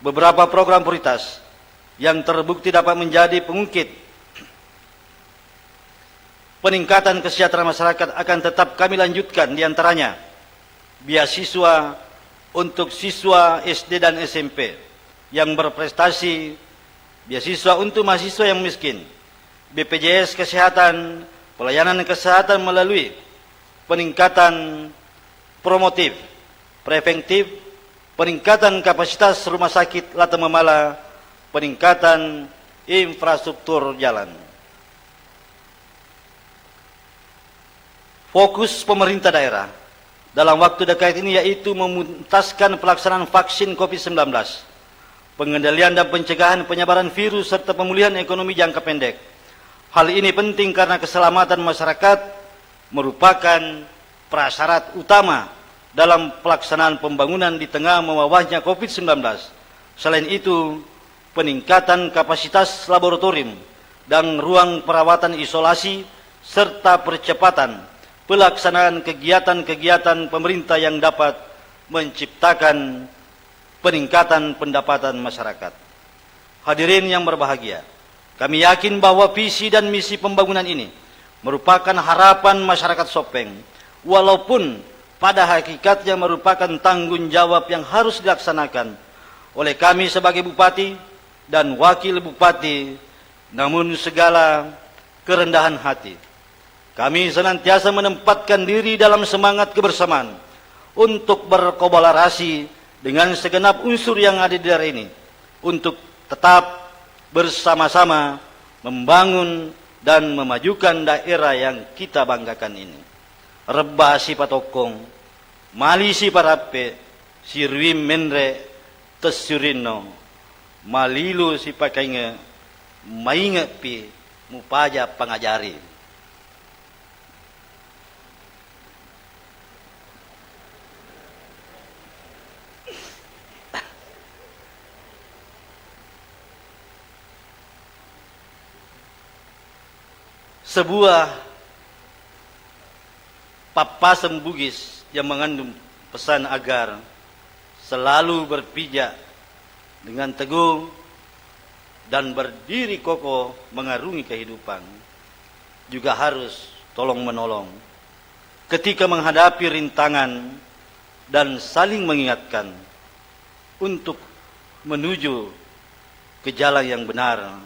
Beberapa program prioritas yang terbukti dapat menjadi pengungkit peningkatan kesejahteraan masyarakat akan tetap kami lanjutkan, di antaranya beasiswa untuk siswa SD dan SMP yang berprestasi, beasiswa untuk mahasiswa yang miskin, BPJS Kesehatan, pelayanan kesehatan melalui peningkatan promotif, preventif, peningkatan kapasitas rumah sakit Lata Mamala, peningkatan infrastruktur jalan. Fokus pemerintah daerah dalam waktu dekat ini yaitu memuntaskan pelaksanaan vaksin COVID-19, pengendalian dan pencegahan penyebaran virus, serta pemulihan ekonomi jangka pendek. Hal ini penting karena keselamatan masyarakat merupakan prasyarat utama dalam pelaksanaan pembangunan di tengah mewabahnya COVID-19. Selain itu, peningkatan kapasitas laboratorium dan ruang perawatan isolasi, serta percepatan pelaksanaan kegiatan-kegiatan pemerintah yang dapat menciptakan peningkatan pendapatan masyarakat. Hadirin yang berbahagia, kami yakin bahwa visi dan misi pembangunan ini merupakan harapan masyarakat Sopeng, walaupun pada hakikatnya merupakan tanggung jawab yang harus dilaksanakan oleh kami sebagai bupati dan wakil bupati. Namun segala kerendahan hati, kami senantiasa menempatkan diri dalam semangat kebersamaan untuk berkolaborasi dengan segenap unsur yang ada di daerah ini untuk tetap bersama-sama membangun dan memajukan daerah yang kita banggakan ini. Reba si patokong, mali si parape, sirwim menre tesurino, malilu si pakainge, mainge pi mupaja pangajari. Sebuah papasan Bugis yang mengandung pesan agar selalu berpijak dengan teguh dan berdiri kokoh mengarungi kehidupan, juga harus tolong menolong ketika menghadapi rintangan dan saling mengingatkan untuk menuju ke jalan yang benar.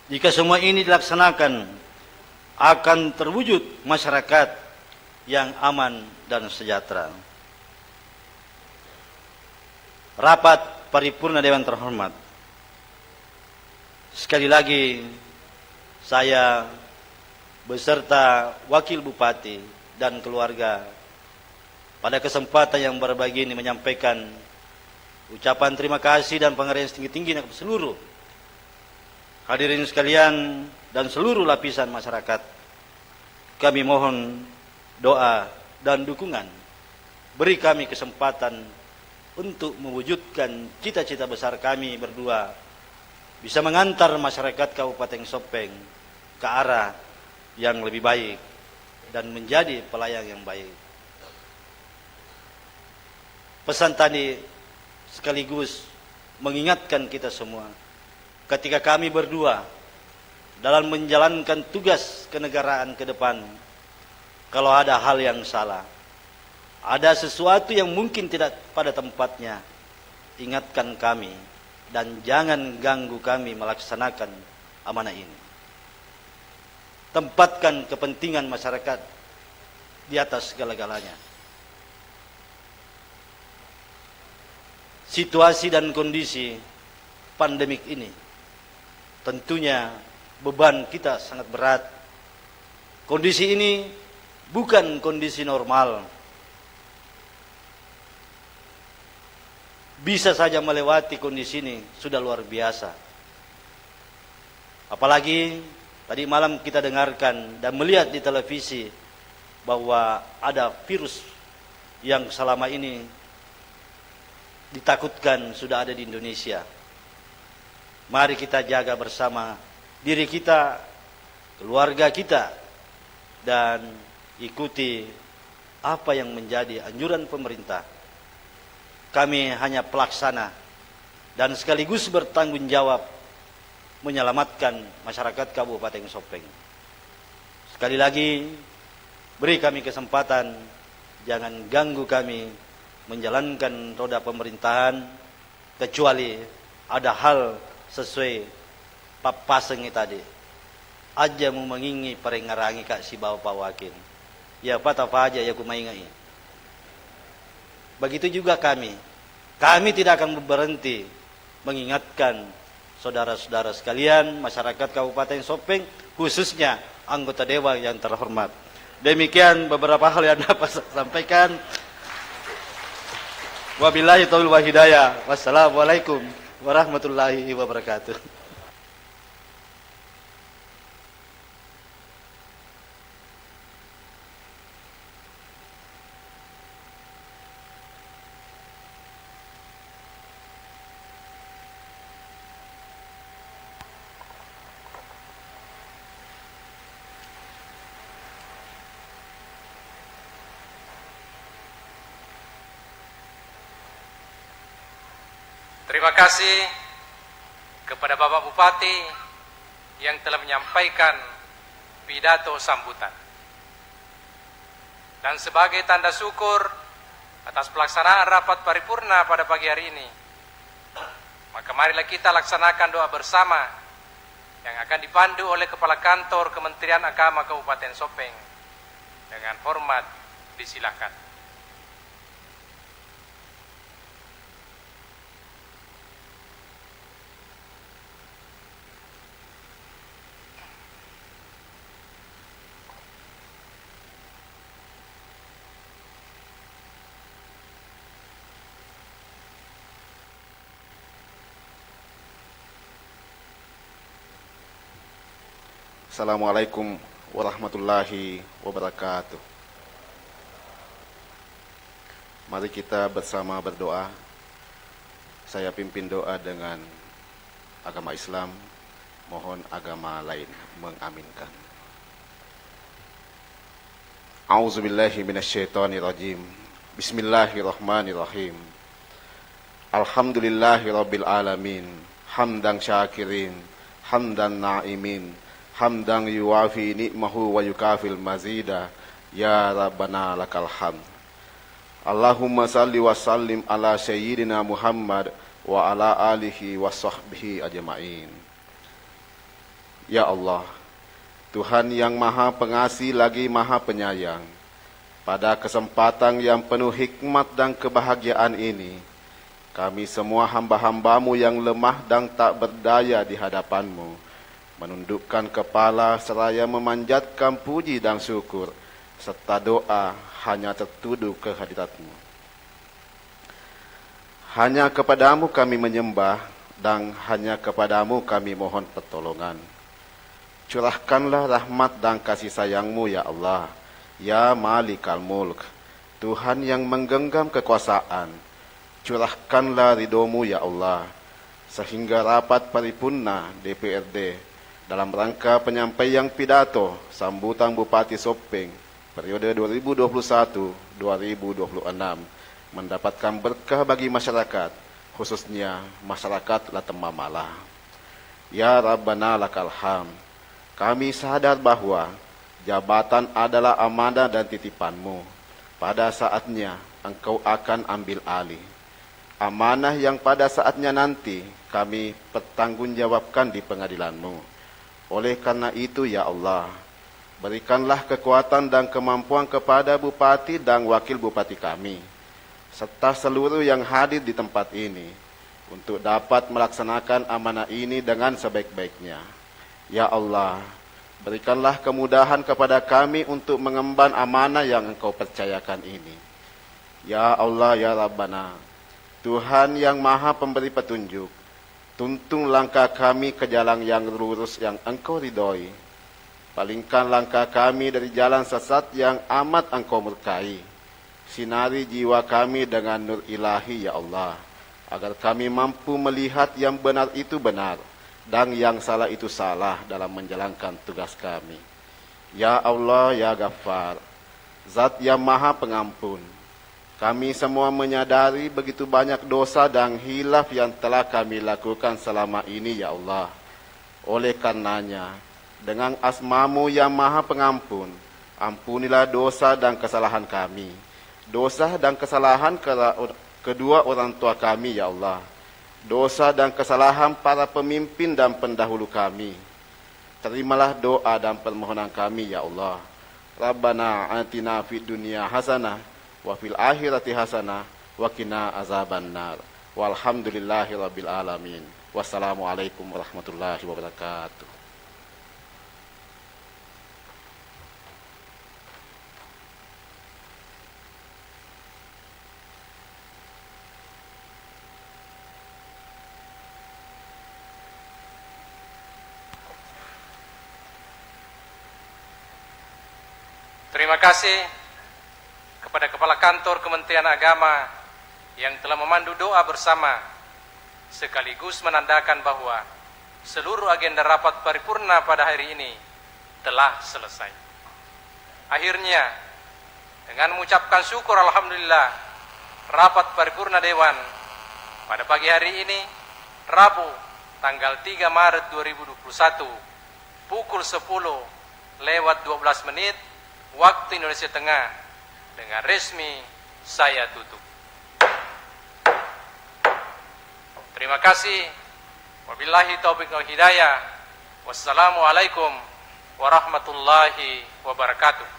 Jika semua ini dilaksanakan, akan terwujud masyarakat yang aman dan sejahtera. Rapat paripurna Dewan terhormat, sekali lagi saya beserta wakil bupati dan keluarga pada kesempatan yang berbagi ini menyampaikan ucapan terima kasih dan penghargaan setinggi-tingginya kepada seluruh hadirin sekalian dan seluruh lapisan masyarakat. Kami mohon doa dan dukungan. Beri kami kesempatan untuk mewujudkan cita-cita besar kami berdua, bisa mengantar masyarakat Kabupaten Sopeng ke arah yang lebih baik dan menjadi pelayan yang baik. Pesan tadi sekaligus mengingatkan kita semua ketika kami berdua dalam menjalankan tugas kenegaraan ke depan, kalau ada hal yang salah, ada sesuatu yang mungkin tidak pada tempatnya, ingatkan kami dan jangan ganggu kami melaksanakan amanah ini. Tempatkan kepentingan masyarakat di atas segala-galanya. Situasi dan kondisi pandemik ini tentunya beban kita sangat berat. Kondisi ini bukan kondisi normal. bisa saja melewati kondisi ini sudah luar biasa. Apalagi tadi malam kita dengarkan dan melihat di televisi bahwa ada virus yang selama ini ditakutkan sudah ada di Indonesia. Mari kita jaga bersama diri kita, keluarga kita, dan ikuti apa yang menjadi anjuran pemerintah. Kami hanya pelaksana dan sekaligus bertanggung jawab menyelamatkan masyarakat Kabupaten Sopeng. Sekali lagi, beri kami kesempatan, jangan ganggu kami menjalankan roda pemerintahan, kecuali ada hal sesuai papasengi tadi. Aja mau mengingi perengarangi kak si bapak wakil. Ya patah aja ya kumaingai. Begitu juga kami. Kami tidak akan berhenti mengingatkan saudara-saudara sekalian, masyarakat Kabupaten Sopeng, khususnya anggota dewan yang terhormat. Demikian beberapa hal yang dapat saya sampaikan. Wabillahi taufiq wal hidayah. Wassalamualaikum warahmatullahi wabarakatuh. Terima kasih kepada Bapak Bupati yang telah menyampaikan pidato sambutan. Dan sebagai tanda syukur atas pelaksanaan rapat paripurna pada pagi hari ini, maka marilah kita laksanakan doa bersama yang akan dipandu oleh Kepala Kantor Kementerian Agama Kabupaten Sopeng. Dengan hormat disilakan. Assalamualaikum warahmatullahi wabarakatuh. Mari kita bersama berdoa. Saya pimpin doa dengan agama Islam. Mohon agama lain mengaminkan. A'udzubillahi minasyaitonirrajim. Bismillahirrahmanirrahim. Alhamdulillahirabbil alamin. Hamdan syakirin, hamdan na'imin, hamdan yuwafi ni'mahu wa yukafil mazida. Ya Rabbana lakal hamd. Allahumma salli wa sallim ala sayyidina Muhammad wa ala alihi wa sahbihi ajma'in. Ya Allah, Tuhan yang maha pengasih lagi maha penyayang, pada kesempatan yang penuh hikmat dan kebahagiaan ini, kami semua hamba-hambamu yang lemah dan tak berdaya di hadapanmu, menundukkan kepala seraya memanjatkan puji dan syukur, serta doa hanya tertuju ke hadirat-Mu. Hanya kepadamu kami menyembah, dan hanya kepadamu kami mohon pertolongan. Curahkanlah rahmat dan kasih sayang-Mu ya Allah, ya Malikal Mulk, Tuhan yang menggenggam kekuasaan. Curahkanlah ridho-Mu ya Allah, sehingga rapat paripurna DPRD dalam rangka penyampaian pidato sambutan Bupati Sopeng periode 2021-2026 mendapatkan berkah bagi masyarakat, khususnya masyarakat Latema Malah. Ya Rabbana lakal hamd. Kami sadar bahwa jabatan adalah amanah dan titipan-Mu. Pada saatnya Engkau akan ambil alih. Amanah yang pada saatnya nanti kami pertanggungjawabkan di pengadilan-Mu. Oleh karena itu ya Allah, berikanlah kekuatan dan kemampuan kepada Bupati dan Wakil Bupati kami, serta seluruh yang hadir di tempat ini, untuk dapat melaksanakan amanah ini dengan sebaik-baiknya. Ya Allah, berikanlah kemudahan kepada kami untuk mengemban amanah yang Engkau percayakan ini. Ya Allah, ya Rabbana, Tuhan yang maha pemberi petunjuk, tuntun langkah kami ke jalan yang lurus yang Engkau ridhoi. Palingkan langkah kami dari jalan sesat yang amat Engkau murkai. Sinari jiwa kami dengan nur ilahi ya Allah, agar kami mampu melihat yang benar itu benar dan yang salah itu salah dalam menjalankan tugas kami. Ya Allah, ya Ghaffar, Zat yang maha pengampun, kami semua menyadari begitu banyak dosa dan hilaf yang telah kami lakukan selama ini ya Allah. Oleh karenanya, dengan asmamu yang maha pengampun, ampunilah dosa dan kesalahan kami, dosa dan kesalahan kedua orang tua kami ya Allah, dosa dan kesalahan para pemimpin dan pendahulu kami. Terimalah doa dan permohonan kami ya Allah. Rabbana atina fid dunya hasanah wa fil akhirati hasanah wa qina azabannar. Walhamdulillahirabbil alamin. Wassalamualaikum warahmatullahi wabarakatuh. Terima kasih kepada Kepala Kantor Kementerian Agama yang telah memandu doa bersama, sekaligus menandakan bahwa seluruh agenda rapat paripurna pada hari ini telah selesai. Akhirnya, dengan mengucapkan syukur Alhamdulillah, rapat paripurna Dewan pada pagi hari ini, Rabu, tanggal 3 Maret 2021, pukul 10:12 waktu Indonesia Tengah, dengan resmi saya tutup. Terima kasih. Wabillahi taufiq wal hidayah. Wassalamualaikum warahmatullahi wabarakatuh.